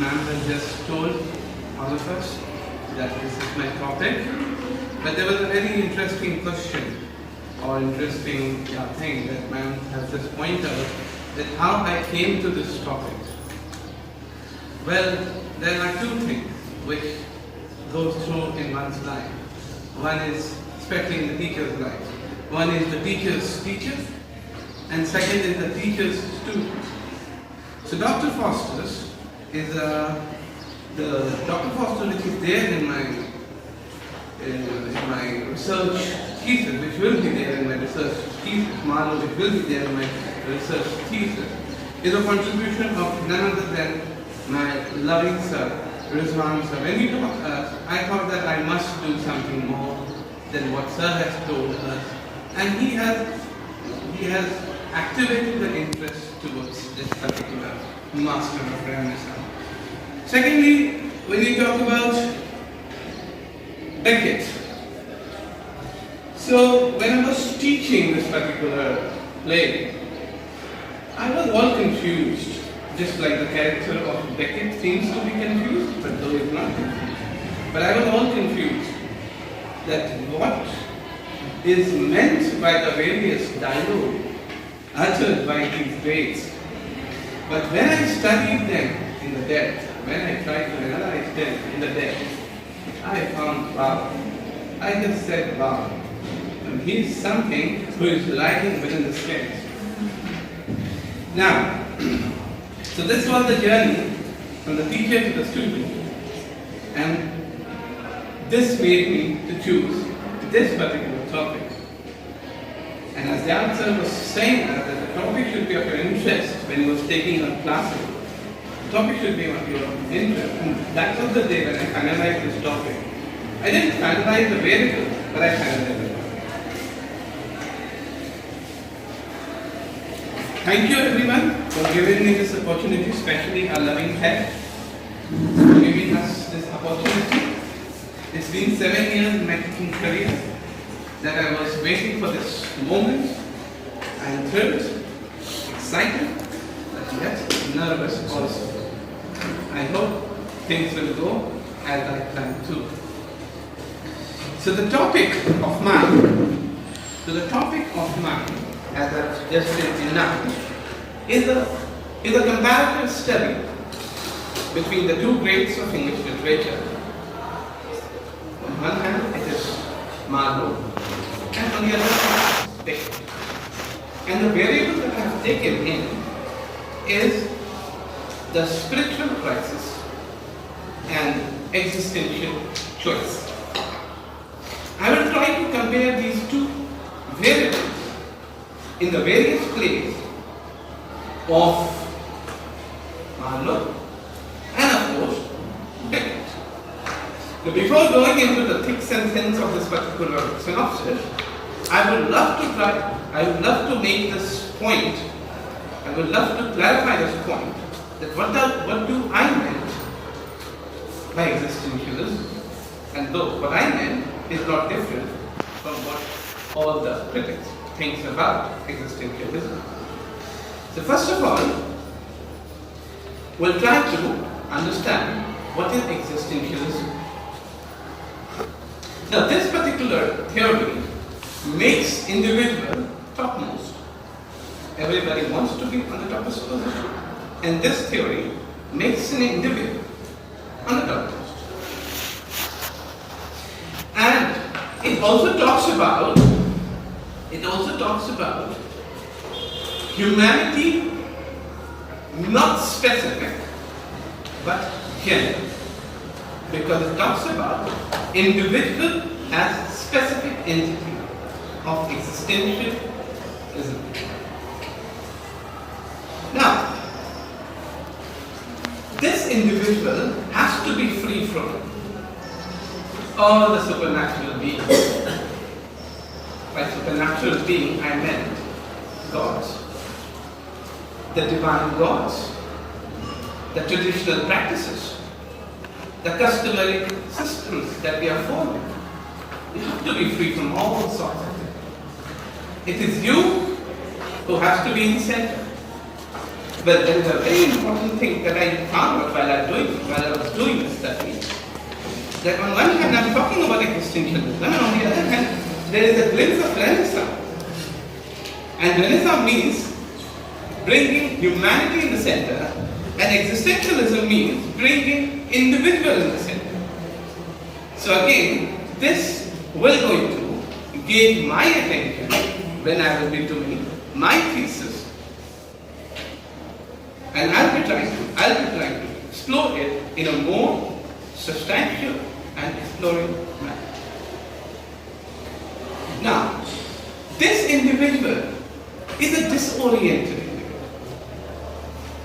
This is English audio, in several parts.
ma'am has just told all of us that this is my topic. But there was a very interesting question or interesting thing that ma'am has just pointed out, that how I came to this topic. Well, there are two things which goes through in one's life. One is, especially in the teacher's life, one is the teacher's teacher, and second is the teacher's student. So Dr. Foster's is the Dr. Foster which is there in my research thesis, which will be there in my research thesis, Marlowe, which will be there in my research thesis, is a contribution of none other than my loving sir, Rizwan sir. When he taught us, I thought that I must do something more than what sir has told us, and he has activated the interest towards this particular master of Renaissance. Secondly, when you talk about Beckett, so when I was teaching this particular play, I was all confused, just like the character of Beckett seems to be confused, but though he's not confused. But I was all confused that what is meant by the various dialogue uttered by these greats. But when I studied them in the depth, when I tried to analyze them in the depth, I found wow. I just said wow. And he's something who is lying within the scales. Now, so this was the journey from the teacher to the student, and this made me to choose this particular topic. And as the answer was saying that the topic should be of your interest when he was taking on classes, the topic should be of your interest. And that was the day when I finalized this topic. I didn't finalize the variable, but I finalized it. Thank you everyone for giving me this opportunity, especially our loving head for giving us this opportunity. It's been 7 years in my teaching career that I was waiting for this moment. I am thrilled, excited, but yet nervous also. I hope things will go as I plan to. So the topic of mine, as I've suggested now, is a comparative study between the two greats of English literature. On one hand, it is Marlowe, and on the other hand, Beckett. And the variable that I have taken in is the spiritual crisis and existential choice. I will try to compare these two variables in the various plays of Marlowe and of course Beckett. Now, before going into the thick sentence of this particular synopsis, I would love to make this point, I would love to clarify this point, that what do I meant by existentialism, and though what I meant is not different from what all the critics think about existentialism. So first of all, we'll try to understand what is existentialism. Now this particular theory makes individual topmost. Everybody wants to be on the topmost position, and this theory makes an individual on the topmost. And it also talks about humanity, not specific but general, because it talks about individual as specific entity of existentialism. Now, this individual has to be free from all the supernatural beings. By supernatural being, I meant gods, the divine gods, the traditional practices, the customary systems that we are following. You have to be free from all sorts of things. It is you who has to be in the center. But there is a very important thing that I found out while I was doing that on one hand I'm talking about existentialism, and on the other hand there is a glimpse of Renaissance. And Renaissance means bringing humanity in the center, and existentialism means bringing individual in the center. So again, this will going to gauge my attention when I will be doing my thesis, and I'll be trying to explore it in a more substantial and exploring manner. Now, this individual is a disoriented individual.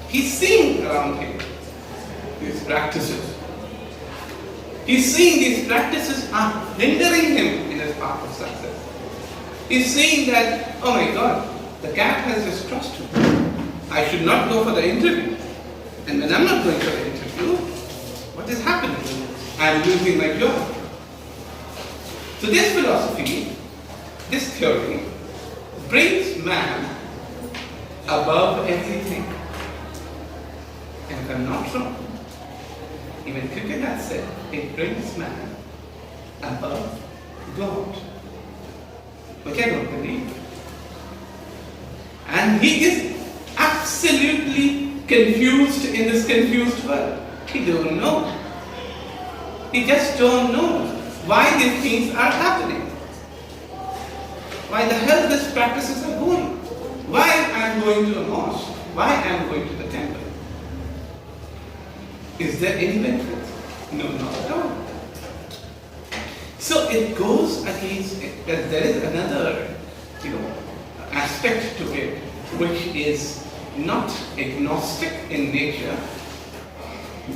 He's seeing around him these practices. He's seeing these practices are hindering him in his path of success. He's seeing that, oh my God, the cat has just trust me. I should not go for the interview. And when I'm not going for the interview, what is happening? I'm losing my job. So this philosophy, this theory, brings man above everything. And if I'm not wrong, even Kierkegaard said it brings man above God, which I don't believe. And he is absolutely confused in this confused world. He don't know. He just don't know why these things are happening. Why the hell these practices are going. Why I'm going to a mosque. Why I'm going to the temple. Is there any benefit? No, not at all. So it goes against it. There is another, aspect to it, which is not agnostic in nature,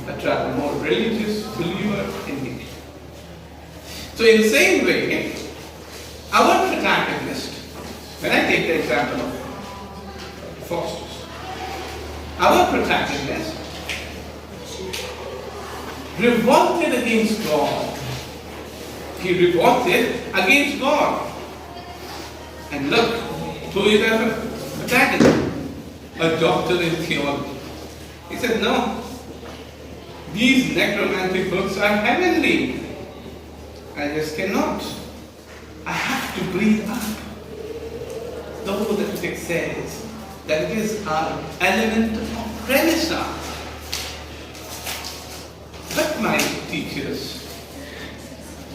but rather more religious believer in nature. So in the same way, our protagonist, when I take the example of Faustus, our protagonist revolted against God. He revolted against God. And look, who is our protagonist? A doctor in theology. He said, no, these necromantic books are heavenly. I just cannot. I have to breathe up. Though the critic says that it is an element of Renaissance. But my teachers,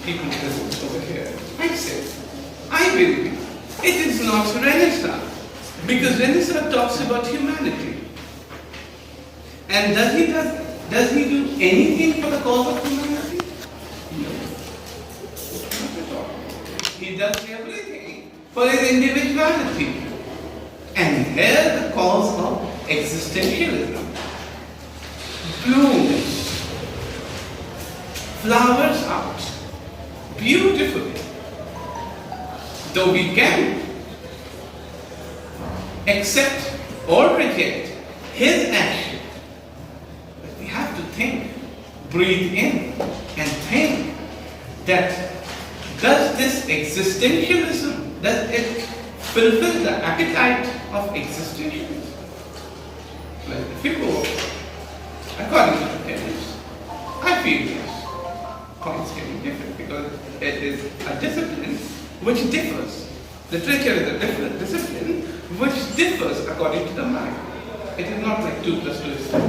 people present over here, I said, I believe it is not Renaissance. Because Renaissance talks about humanity. And does he do anything for the cause of humanity? No. Not at all. He does everything for his individuality. And here the cause of existentialism blooms, flowers out beautifully. Though we can accept or reject his action, but we have to think, breathe in, and think that does this existentialism, does it fulfill the appetite of existentialism? Well, if you go according to the theories, I feel yes, points can be different because it is a discipline which differs. Literature is a different discipline which differs according to the mind. It is not like 2 plus 2 is 4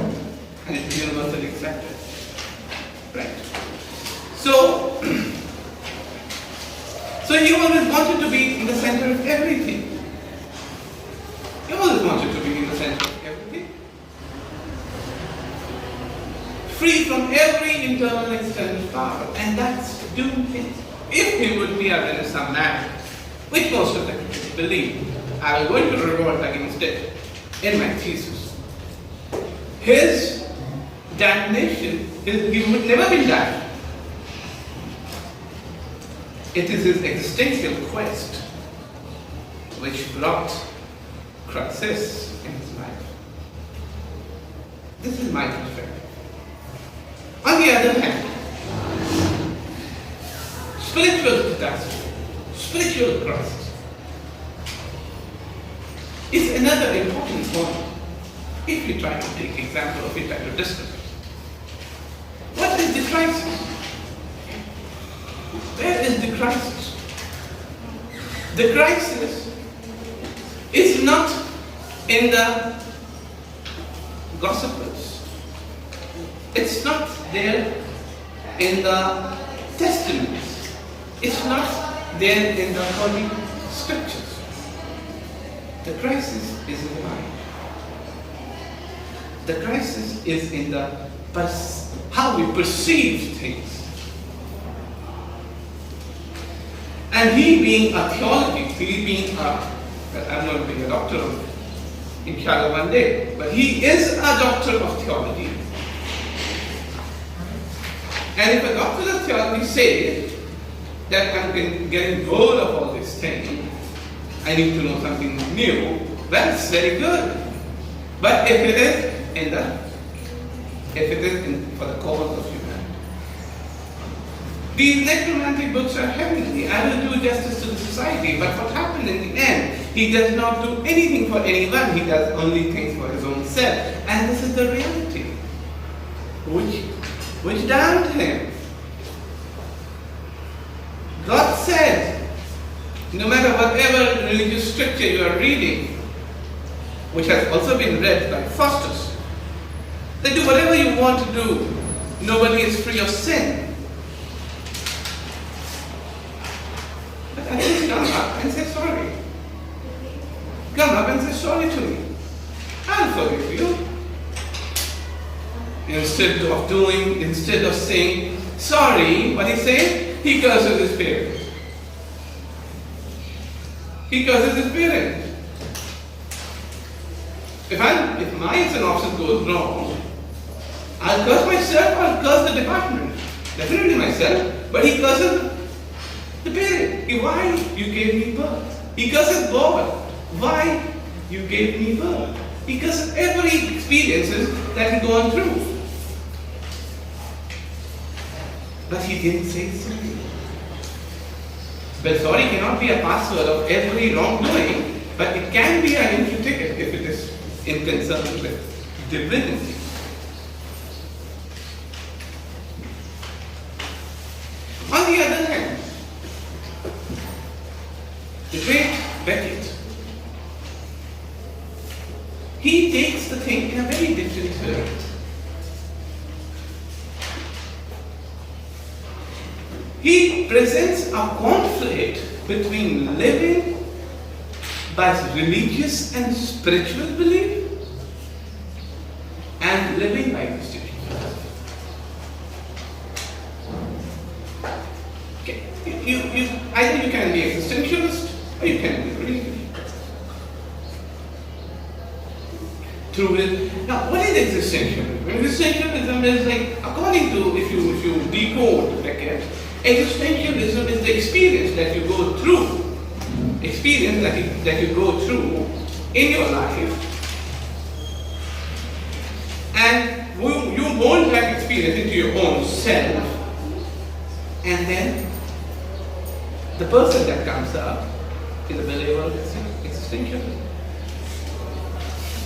and it is universally accepted. Right? So he always wanted to be in the center of everything. He always wanted to be in the center of everything. Free from every internal and external power. And that's doomed him. If he would be a Renaissance man, which most of the critics believe, I was going to revolt against it in my thesis. His damnation, he would never be damned. It is his existential quest which brought crisis in his life. This is my perspective. On the other hand, spiritual catastrophe, spiritual crisis is another important point. If we try to take example of it, try to discuss it. What is the crisis? Where is the crisis? The crisis is not in the Gospels. It's not there in the Testaments. It's not there in the Holy Scriptures. The crisis is in the mind. The crisis is in the how we perceive things. And he being a theologist, he being I'm not being a doctor of inshallah one day, but he is a doctor of theology. And if a doctor of theology says that I'm getting bored of all this thing, I need to know something new, that's very good. But if it is for the cause of humanity, these necromantic books are heavenly. I will do justice to the society, but what happened in the end? He does not do anything for anyone. He does only things for his own self, and this is the reality, which damned him. God said, no matter whatever religious scripture you are reading, which has also been read by Faustus, that do whatever you want to do. Nobody is free of sin. But at least come up and say sorry. Come up and say sorry to me. I'll forgive you. Instead of saying sorry, what he says? He curses his parents. He curses his parents. If my synopsis goes wrong, I'll curse myself, I'll curse the department. Definitely myself, but he curses the parent. Why you gave me birth? He curses God. Why you gave me birth? He curses every experiences that he gone through. But he didn't say sorry. Well, sorry cannot be a password of every wrongdoing, but it can be an entry ticket if it is in concern with divinity. On the other hand, the great Beckett, he takes the thing in a very different way. He presents a conflict between living by religious and spiritual belief and living by institution. Okay. Either you can be existentialist or you can be religious. Through it. Now, what is existentialism? Existentialism is like, according to, if you decode Beckett, existentialism is the experience that you go through. Experience that you go through in your life, and you mold that experience into your own self, and then the person that comes up is a believer of existentialism.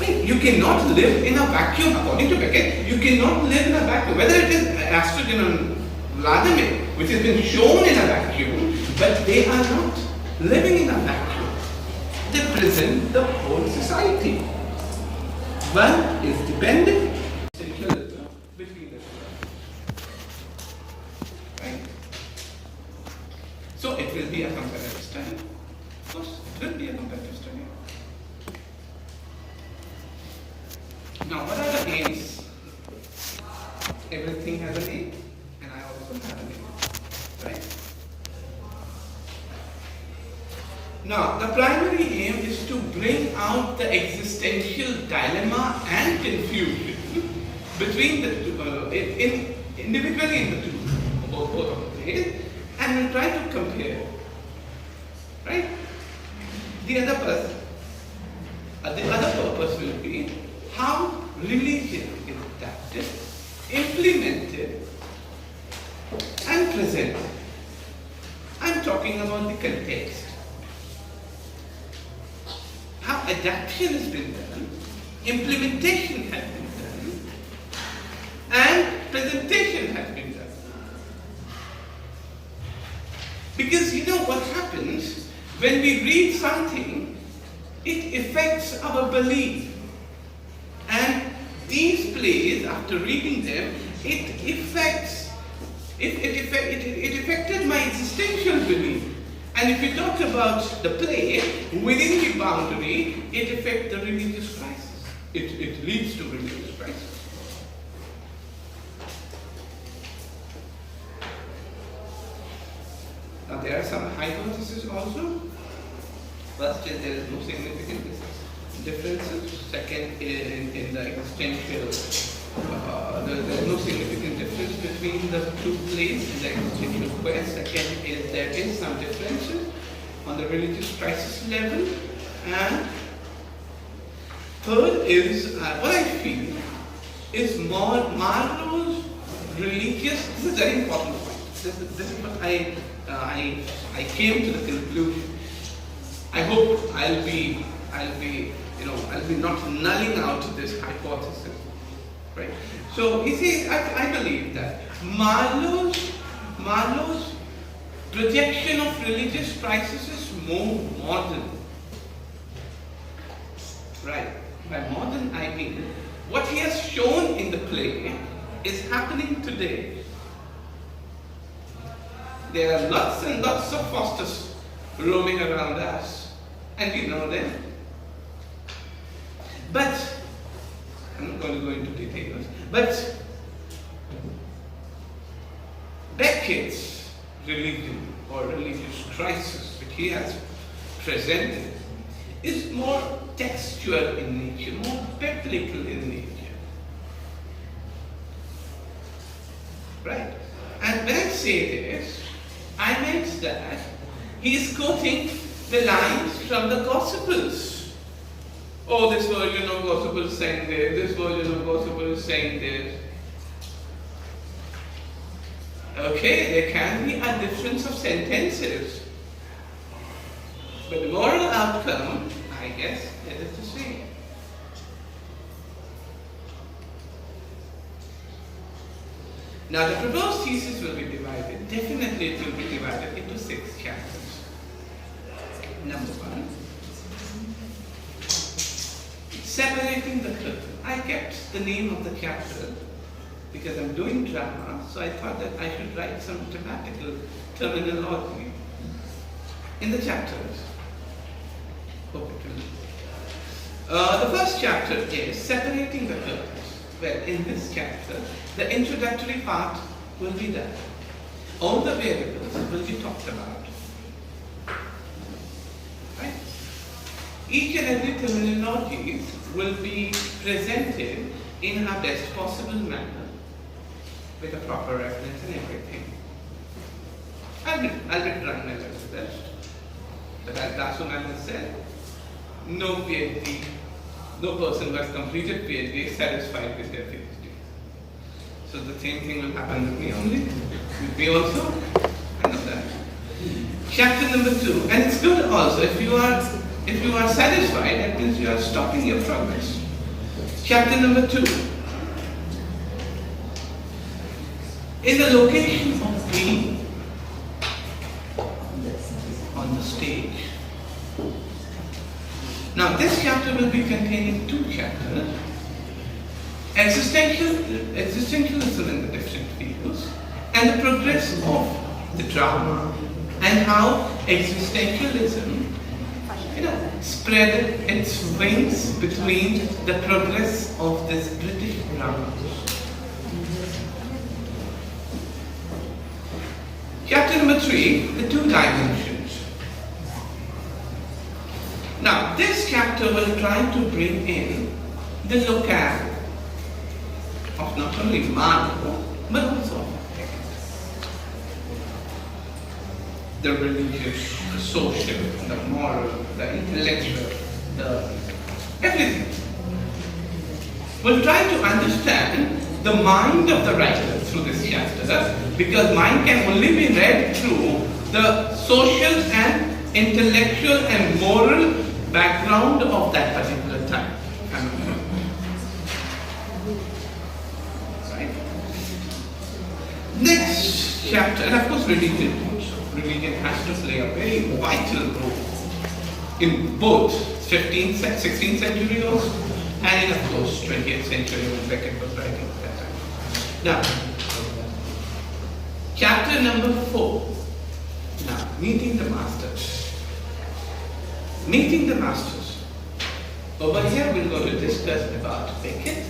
You cannot live in a vacuum, according to Beckett. You cannot live in a vacuum, whether it is Astrogen and Vladimir, which has been shown in a vacuum, but they are not living in a vacuum. They present the whole society. One is dependent between the two. Right? So it will be a comparative study. Of course, it will be a comparative study. Now, what are the aims? Everything has an aim, and I also have an aim. Right? Now, the primary aim is to bring out the existential dilemma and confusion between the two, individually in the two, both of the ways, and we'll try to compare. Right? The other purpose will be how religion is adapted, implemented, and presented. I'm talking about the context. How adaptation has been done, implementation has been done, and presentation has been done. Because you know what happens when we read something, it affects our belief. And these plays, after reading them, it affected my existential belief. And if we talk about the play within the boundary, it affects the religious crisis. It leads to religious crisis. Now there are some hypotheses also. First is there is no significant differences. Second, in the existential, there is no significant difference between the two plays in the existential quest. Second is there is some differences on the religious crisis level. And third is, what I feel is Marlow's religious, this is a very important point. This is what I came to the conclusion. I hope I'll be not nulling out this hypothesis, right? So you see, I believe that Marlow's projection of religious crisis is more modern, right? By modern I mean what he has shown in the play is happening today. There are lots and lots of Fosters roaming around us, and we know them. But, I'm not going to go into details, but Beckett's religion or religious crisis, which he has presented, is more textual in nature, more biblical in nature. Right? And when I say this, I meant that he is quoting the lines from the Gospels. Oh, this version of Gospel is saying this version of Gospel is saying this. Okay, there can be a difference of sentences, but the moral outcome, I guess, is the same. Now, the proposed thesis will be divided, definitely it will be divided into 6 chapters. Number 1, separating the curtain. I kept the name of the chapter because I'm doing drama, so I thought that I should write some grammatical terminology in the chapters. Hope it will. The first chapter is separating the curtains. Well, in this chapter, the introductory part will be done. All the variables will be talked about. Right? Each and every terminology will be presented in a best possible manner with a proper reference and everything. I'll be trying my level best. But as Dasunanda said, no PhD, no person who has completed PhD is satisfied with their PhD. So the same thing will happen with me only. With me also, I know that. Chapter number 2, and it's good also if you are satisfied, that means you are stopping your progress. Chapter number 2. In the location of being on the stage. Now this chapter will be containing 2 chapters. Existentialism in the different fields and the progress of the drama and how existentialism spread its wings between the progress of this British drama. Chapter number 3, the 2 dimensions. Now, this chapter will try to bring in the locale of not only Marlowe, but also of Beckett. The religious, the social, the moral, the intellectual, the everything. We'll try to understand the mind of the writer through this chapter, because mind can only be read through the social and intellectual and moral background of that particular time. Right? Next chapter, and of course religion also. religion has to play a very vital role in both 15th, 16th century also, and in of course 20th century when Beckett was writing at that time. Now, chapter number 4. Now, meeting the masters. Meeting the masters. Over here we're going to discuss about Beckett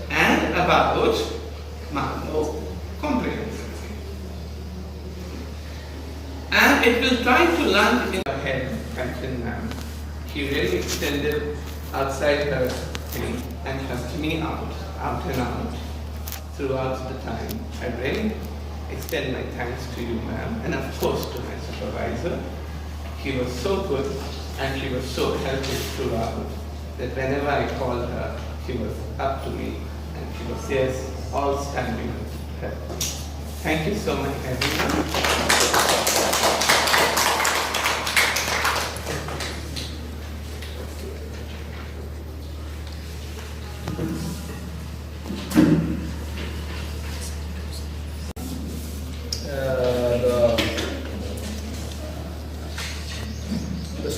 and about Marlowe comprehensively. And it will try to land in her head until now. She really extended outside her thing and helped me out and out throughout the time. I really extend my thanks to you, ma'am, and of course to my supervisor. He was so good and she was so helpful throughout that whenever I called her, she was up to me and she was yes, all standing to help. Thank you so much, everyone.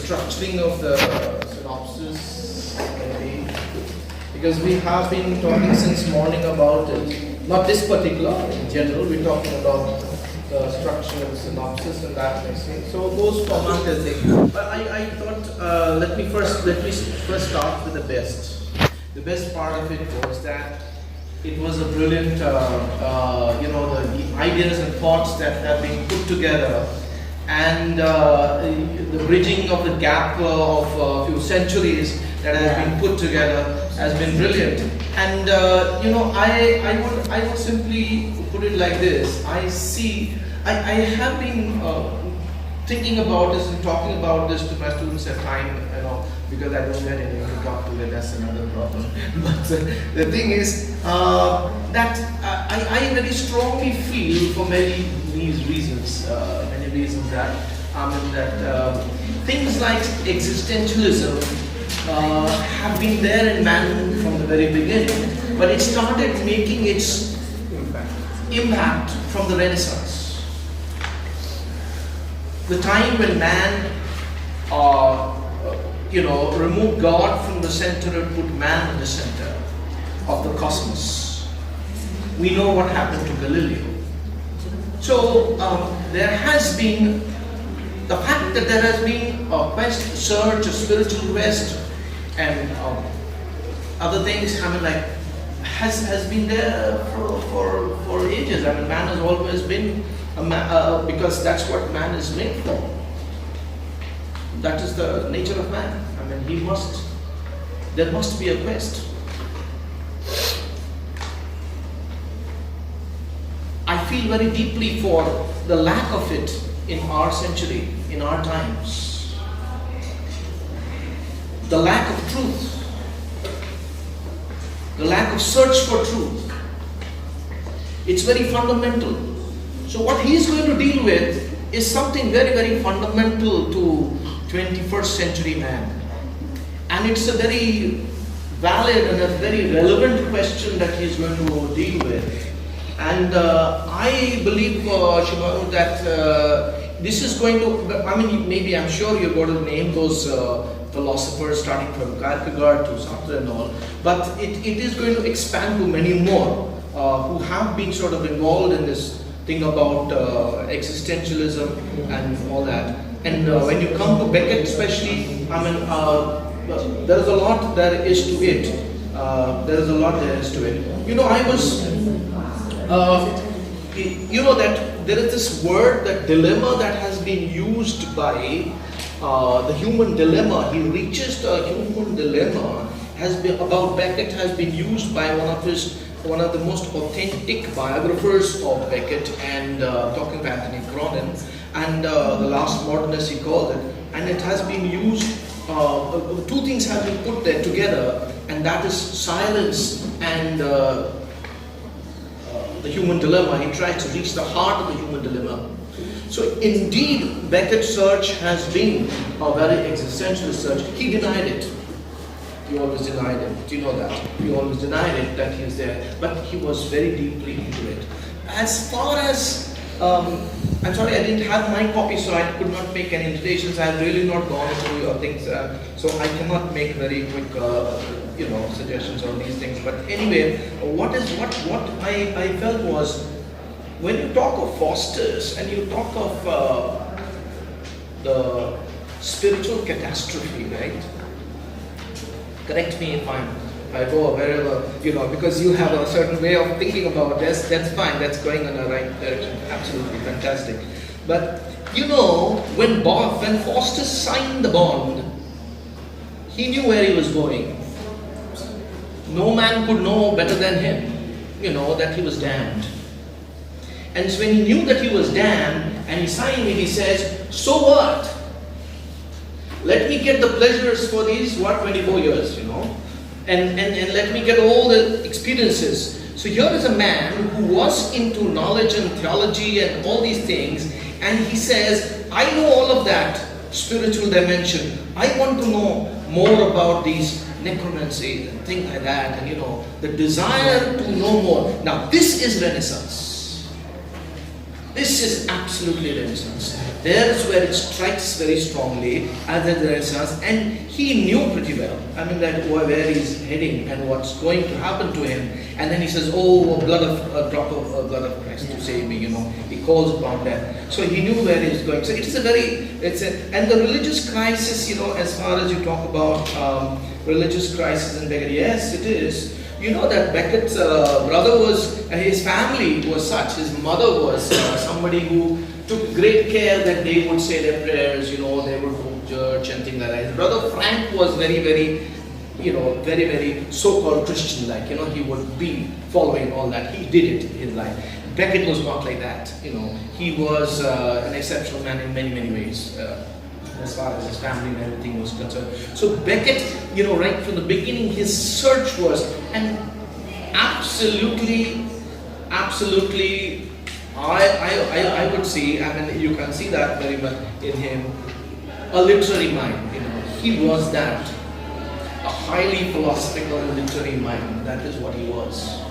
Structuring of the synopsis, maybe, because we have been talking since morning about it. Not this particular, in general, we're talking about the structure of the synopsis and that next thing. So those format is it. But I thought let me first start with the best. The best part of it was that it was a brilliant, the ideas and thoughts that have been put together. And the bridging of the gap of a few centuries that has been put together has been brilliant. And I would simply put it like this. I have been thinking about this and talking about this to my students at time, because I don't get anyone to talk to. That's another problem. But the thing is that I very strongly feel, for many reasons that things like existentialism have been there in man from the very beginning, but it started making its impact from the Renaissance. The time when man removed God from the center and put man in the center of the cosmos. We know what happened to Galileo. So there has been the fact that there has been a quest, search, a spiritual quest, and other things. Has been there for ages. Man has always been because that's what man is made for. That is the nature of man. There must be a quest. I feel very deeply for the lack of it in our century, in our times. The lack of truth. The lack of search for truth. It's very fundamental. So what he's going to deal with is something very, very fundamental to 21st century man. And it's a very valid and a very relevant question that he's going to deal with. And I believe, Shivaru, that this is going to, maybe I'm sure you're going to name those philosophers starting from Kierkegaard to Sartre and all, but it is going to expand to many more who have been sort of involved in this thing about existentialism and all that. And when you come to Beckett especially, there is a lot there is to it. I was that there is this word, that dilemma that has been used by the human dilemma. He reaches the human dilemma about Beckett has been used by one of the most authentic biographers of Beckett, and talking about Anthony Cronin, and the last modernist he called it, and it has been used. Two things have been put there together, and that is silence and the human dilemma. He tries to reach the heart of the human dilemma. So indeed, Beckett's search has been a very existentialist search. He denied it. He always denied it. Do you know that? He always denied it, that he is there. But he was very deeply into it. As far as I'm sorry, I didn't have my copy, so I could not make any invitations. I have really not gone into your things, so I cannot make very quick, suggestions on these things. But anyway, what I felt was, when you talk of Foster's and you talk of the spiritual catastrophe, right? Correct me if I go wherever, because you have a certain way of thinking about this, that's fine, that's going in the right direction, absolutely fantastic. But when Foster signed the bond, he knew where he was going. No man could know better than him, that he was damned. And so when he knew that he was damned and he signed it, he says, so what? Let me get the pleasures for these, 24 years, and let me get all the experiences. So here is a man who was into knowledge and theology and all these things, and he says, I know all of that spiritual dimension. I want to know more about these necromancy and things like that, and the desire to know more. Now this is Renaissance. This is absolutely Renaissance. There is where it strikes very strongly as a Renaissance, and he knew pretty well, that where he's heading and what's going to happen to him. And then he says, oh, a drop of blood of Christ to save me, He calls upon that. So he knew where he's going. So and the religious crisis, as far as you talk about religious crisis in Beckett, yes, it is. That Beckett's brother his family was such, his mother was somebody who took great care that they would say their prayers, they would go to church and things like that. His brother Frank was very, very, very, very so-called Christian-like, he would be following all that. He did it in his life. Beckett was not like that, he was an exceptional man in many, many ways. As far as his family and everything was concerned. So Beckett, right from the beginning, his search was, and absolutely, I would see, you can see that very much in him, a literary mind, he was that, a highly philosophical and literary mind, that is what he was.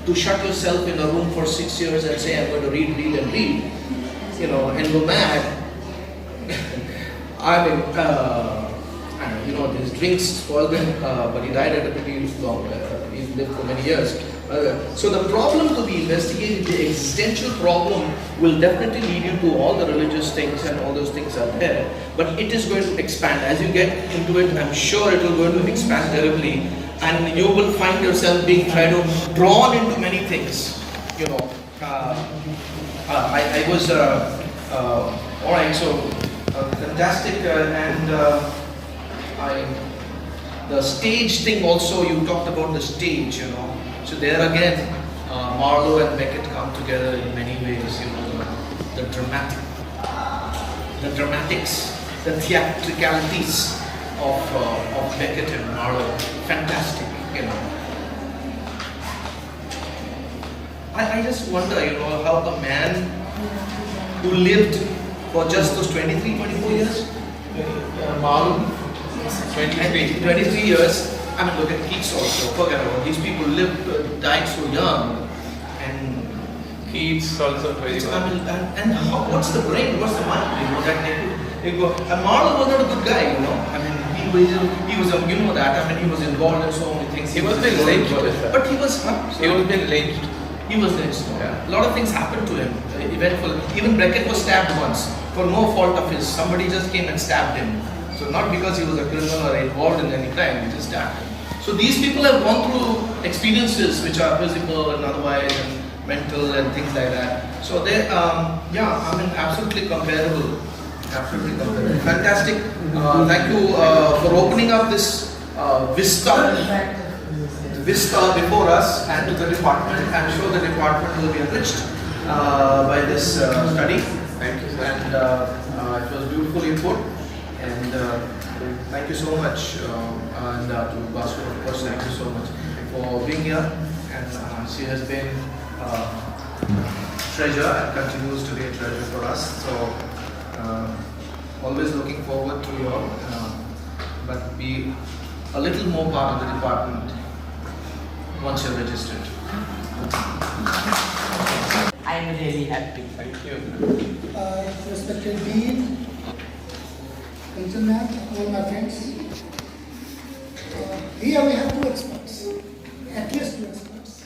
To shut yourself in a room for 6 years and say, I'm going to read, and go mad, his drinks spoiled him, but he died at a pretty long, he lived for many years. So the problem to be investigated, the existential problem, will definitely lead you to all the religious things, and all those things are there. But it is going to expand. As you get into it, I'm sure it will going to expand terribly, and you will find yourself being drawn into many things. I was, alright, so fantastic, and the stage thing also, you talked about the stage, so there again, Marlowe and Beckett come together in many ways, the dramatics, the theatricalities of Beckett and Marlowe, fantastic, I just wonder, how a man who lived for just those 23, 24 years, Marlowe, 23 years, look at Keats also, forget about these people died so young, and Keats also very and what's the brain, what's the mind, that they go, and Marlowe was not a good guy, he was he was involved in so many things. He was being lynched, but he was being lynched. He was lynched. Yeah. A lot of things happened to him. Eventful. Even Beckett was stabbed once for no fault of his. Somebody just came and stabbed him. So not because he was a criminal or involved in any crime, he just stabbed him. So these people have gone through experiences which are physical and otherwise, and mental and things like that. So they, absolutely comparable. Absolutely comparable. Fantastic. Thank you for opening up this vista before us and to the department. I'm sure the department will be enriched by this study. Thank you, sir. And it was beautifully put. And thank you so much. And to Bhaskar, of course, thank you so much for being here. And she has been treasure and continues to be a treasure for us. So always looking forward to your, but be a little more part of the department once you're registered. I'm really happy. Thank you. Respected Dean, Internet, all my friends. Here we have two experts, at least two experts.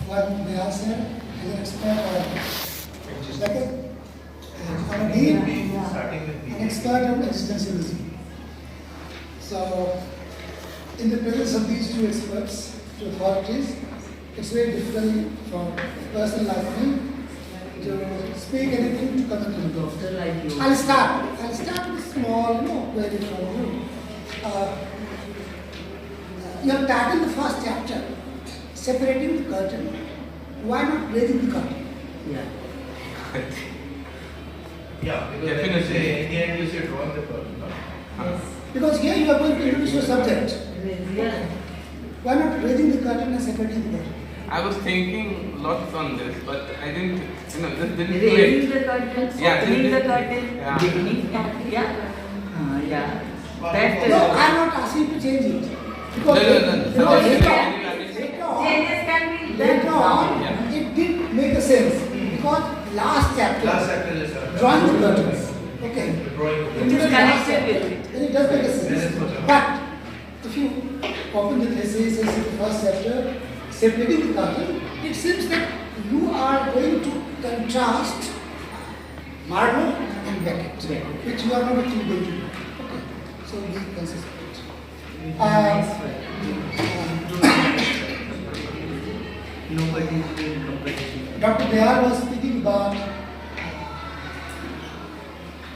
One they are here as an expert on Beckett, our Dean, an expert on existentialism. So, in the presence of these two experts, two authorities, it's very difficult for a person like me to speak anything to comment on it. I'll start with small, very small. You have titled the first chapter, separating the curtain. Why not raising the curtain? Yeah. Yeah, because Definitely. like you say, in the end you say drawing the curtain. No? Yes. Because here you are going to introduce your subject. Yeah. Why not raising the curtain and separating the curtain? I was thinking lots on this, but I didn't, this didn't Raising click. the curtain, Yeah, opening the this- curtain, yeah. beginning, yeah. Yeah. That No, I am not asking you to change it. Because No, later changes can be later done. on, Yeah. it did make a sense. Because last chapter, Last chapter is drawing the curtains. Okay. the drawing the It It is is last connected chapter. with it. Then it does make a Then it's sense. much. But if you open the thesis in the first chapter, separating the curtain, it seems that you are going to contrast Marlowe and Beckett, which you are not actually going to do. Okay. So be consistent. Nice word. Nobody is doing competition. Dr. Dayal was speaking about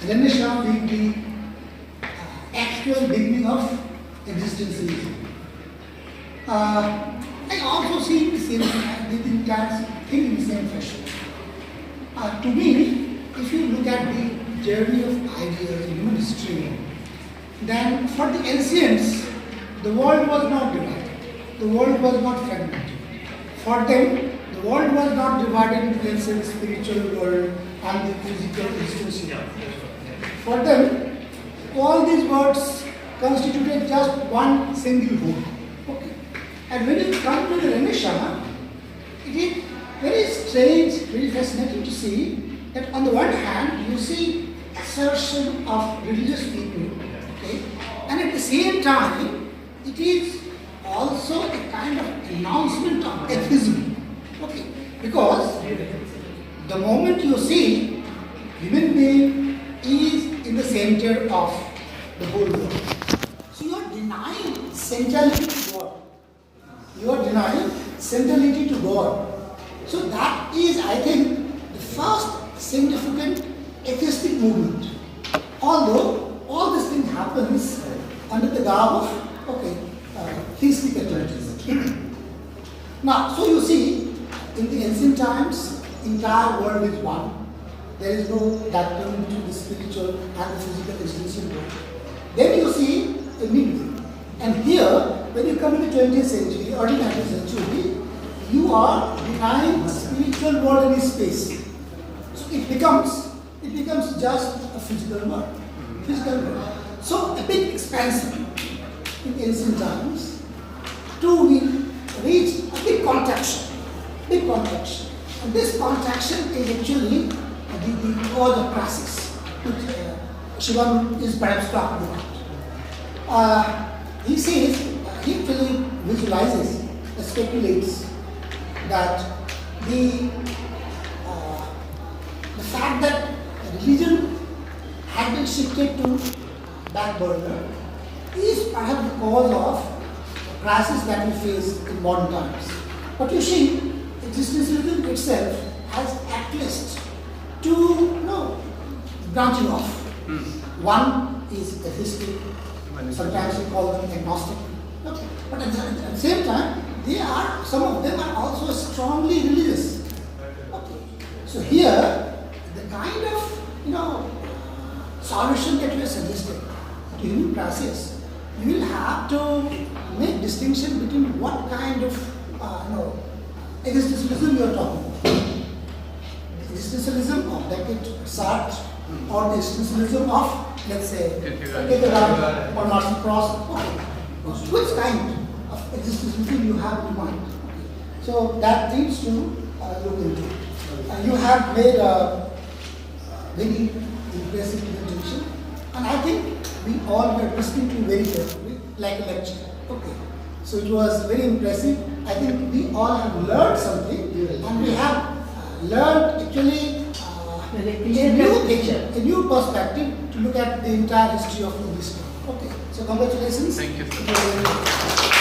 Renaissance being the actual beginning of existentialism. I also see the same thing, the entire thing in the same fashion. To me, if you look at the journey of ideas in human history, then for the ancients, the world was not divided. The world was not fragmented. For them, the world was not divided into, let's say, the spiritual world and the physical existential world. For them, all these words constituted just one single whole. Okay. And when you come to the Renaissance, it is very strange, very fascinating to see that on the one hand, you see assertion of religious people, okay, and at the same time, it is also a kind of announcement of atheism. Okay. Because the moment you see human being is in the center of the whole world. So you are denying centrality to God. You are denying centrality to God. So that is, I think, the first significant atheistic movement. Although all this thing happens under the garb of theistic activities. Now, so you see, in the ancient times, entire world is one. There is no dichotomy between the spiritual and the physical existential world. Then you see a midway. And here, when you come in the 20th century, early 19th century, you are denying spiritual world in space. So it becomes just a physical world. Physical world. So a big expansion in ancient times to reach a big contraction. Big contraction. And this contraction is actually the cause of crisis, which Shivam is perhaps talking about. He says, he actually visualizes, speculates that the fact that religion had been shifted to back burner is perhaps the cause of the crisis that we face in modern times. But you see, existentialism itself has at least two branching off. One is atheistic, sometimes we call them agnostic. Okay. But at the same time, some of them are also strongly religious. Okay. So here, the kind of solution that we are suggesting to human crisis, you will have to make distinction between what kind of existentialism you are talking about. Existentialism of Beckett, Sartre, or the existentialism of, let's say, Kierkegaard or Marcel Proust. Okay. Which kind of existentialism you have in mind? Okay. So that needs to look into. You have made a very impressive presentation, and I think we all were listening to you very carefully, like a lecture. Okay, so it was very impressive. I think we all have learned something, and we have learned actually a new perspective to look at the entire history of English. Okay, so congratulations. Thank you, sir.